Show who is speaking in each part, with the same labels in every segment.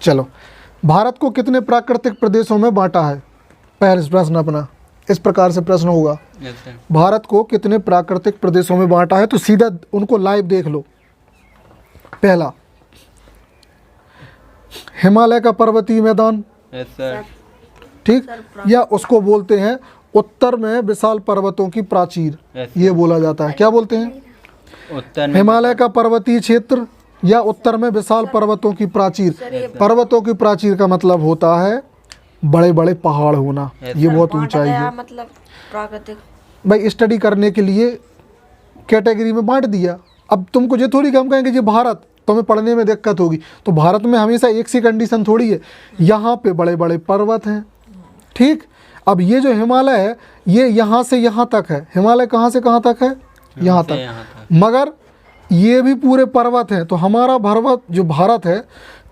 Speaker 1: चलो, भारत को कितने प्राकृतिक प्रदेशों में बांटा है? पहला प्रश्न अपना इस प्रकार से प्रश्न होगा, भारत को कितने प्राकृतिक प्रदेशों में बांटा है? तो सीधा उनको लाइव देख लो। पहला, हिमालय का पर्वतीय मैदान, ठीक, या उसको बोलते हैं उत्तर में विशाल पर्वतों की प्राचीर, ये बोला जाता है। क्या बोलते हैं? उत्तर हिमालय का पर्वतीय क्षेत्र या उत्तर में विशाल पर्वतों की प्राचीर। पर्वतों की प्राचीर का मतलब होता है बड़े बड़े पहाड़ होना, ये बहुत ऊंचाई है।
Speaker 2: मतलब प्राकृतिक
Speaker 1: भाई स्टडी करने के लिए कैटेगरी में बांट दिया। अब तुमको ये थोड़ी हम कहेंगे ये भारत, तुम्हें पढ़ने में दिक्कत होगी। तो भारत में हमेशा एक सी कंडीशन थोड़ी है, यहाँ पे बड़े बड़े पर्वत हैं, ठीक। अब ये जो हिमालय है ये यहाँ से यहाँ तक है। हिमालय कहाँ से कहाँ तक है? यहाँ तक। मगर ये भी पूरे पर्वत हैं। तो हमारा पर्वत जो भारत है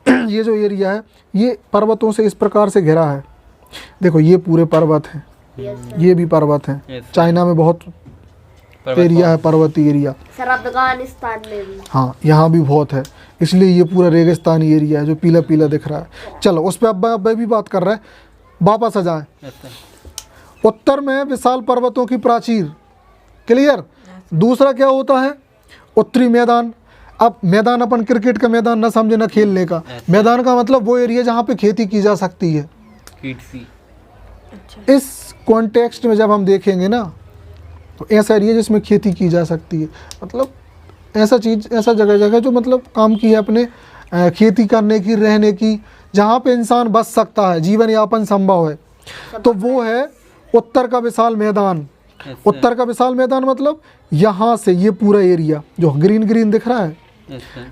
Speaker 1: ये जो एरिया है ये पर्वतों से इस प्रकार से घिरा है। देखो ये पूरे पर्वत हैं, ये भी पर्वत हैं। चाइना में बहुत एरिया है पर्वतीय एरिया,
Speaker 3: अफगानिस्तान में भी,
Speaker 1: हाँ यहाँ भी बहुत है, इसलिए ये पूरा रेगिस्तानी एरिया है जो पीला पीला दिख रहा है। चलो उस पर अब भी बात कर रहे हैं, वापस आ जाए। उत्तर में विशाल पर्वतों की प्राचीर, क्लियर। दूसरा क्या होता है? उत्तरी मैदान। अब मैदान अपन क्रिकेट का मैदान ना समझे ना खेलने का, मैदान का मतलब वो एरिया जहाँ पे खेती की जा सकती है। इस कॉन्टेक्स्ट में जब हम देखेंगे ना तो ऐसा एरिया जिसमें खेती की जा सकती है, मतलब ऐसा चीज़, ऐसा जगह जगह जो मतलब काम की है अपने खेती करने की, रहने की, जहाँ पे इंसान बच सकता है, जीवन यापन संभव है, तो वो है उत्तर का विशाल मैदान। उत्तर का विशाल मैदान मतलब यहाँ से ये पूरा एरिया जो ग्रीन ग्रीन दिख रहा है,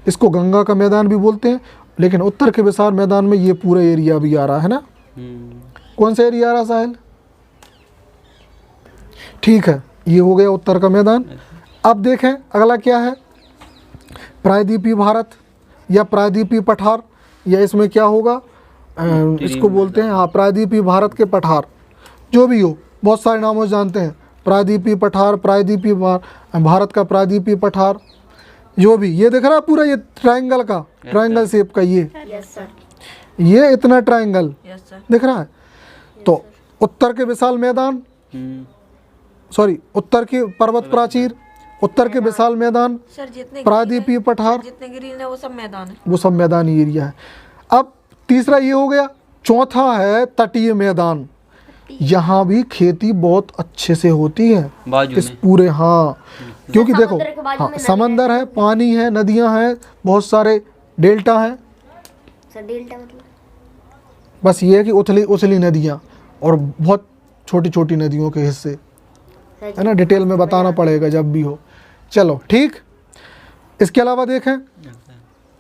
Speaker 1: इसको गंगा का मैदान भी बोलते हैं, लेकिन उत्तर के विशाल मैदान में ये पूरा एरिया भी आ रहा है ना। कौन सा एरिया आ रहा साहिल? ठीक है, ये हो गया उत्तर का मैदान। अब देखें अगला क्या है? प्रायद्वीपीय भारत या प्रायद्वीपीय पठार, या इसमें क्या होगा, इसको बोलते हैं हाँ प्रायद्वीपीय भारत के पठार, जो भी हो, बहुत सारे नामों से जानते हैं। प्रायद्वीपीय पठार, प्रायद्वीपीय भारत का प्रायद्वीपीय पठार, जो भी ये दिख रहा है पूरा ये ट्रायंगल का, ट्रायंगल शेप का ये इतना ट्रायंगल दिख रहा है। तो उत्तर के विशाल मैदान, सॉरी उत्तर की पर्वत प्राचीर, उत्तर के विशाल मैदान, प्रायद्वीपीय पठार,
Speaker 2: जितने ग्रीन है वो सब मैदान है,
Speaker 1: वो सब मैदानी एरिया है। अब तीसरा ये हो गया। चौथा है तटीय मैदान, यहाँ भी खेती बहुत अच्छे से होती है इस पूरे, हाँ क्योंकि देखो हाँ समंदर है, पानी है, नदियाँ हैं, बहुत सारे डेल्टा हैं।
Speaker 3: डेल्टा मतलब
Speaker 1: बस ये है कि उथली उथली नदियाँ और बहुत छोटी छोटी नदियों के हिस्से है ना, डिटेल में बताना पड़ेगा जब भी हो। चलो ठीक, इसके अलावा देखें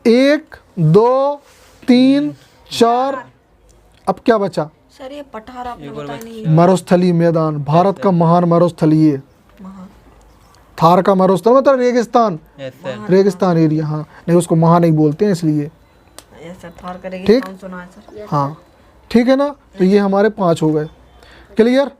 Speaker 1: 1 2 3 4, अब क्या बचा?
Speaker 2: सर ये पठार आपने बताया नहीं।
Speaker 1: मरुस्थलीय मैदान, भारत का महान मरुस्थलीय, थार का मरुस्थल मतलब रेगिस्तान, रेगिस्तान एरिया, हाँ नहीं उसको महा नहीं बोलते हैं इसलिए,
Speaker 2: थार का
Speaker 1: ठीक,
Speaker 2: सुना है सर।
Speaker 1: हाँ ठीक है ना। तो ये हमारे 5 हो गए, क्लियर।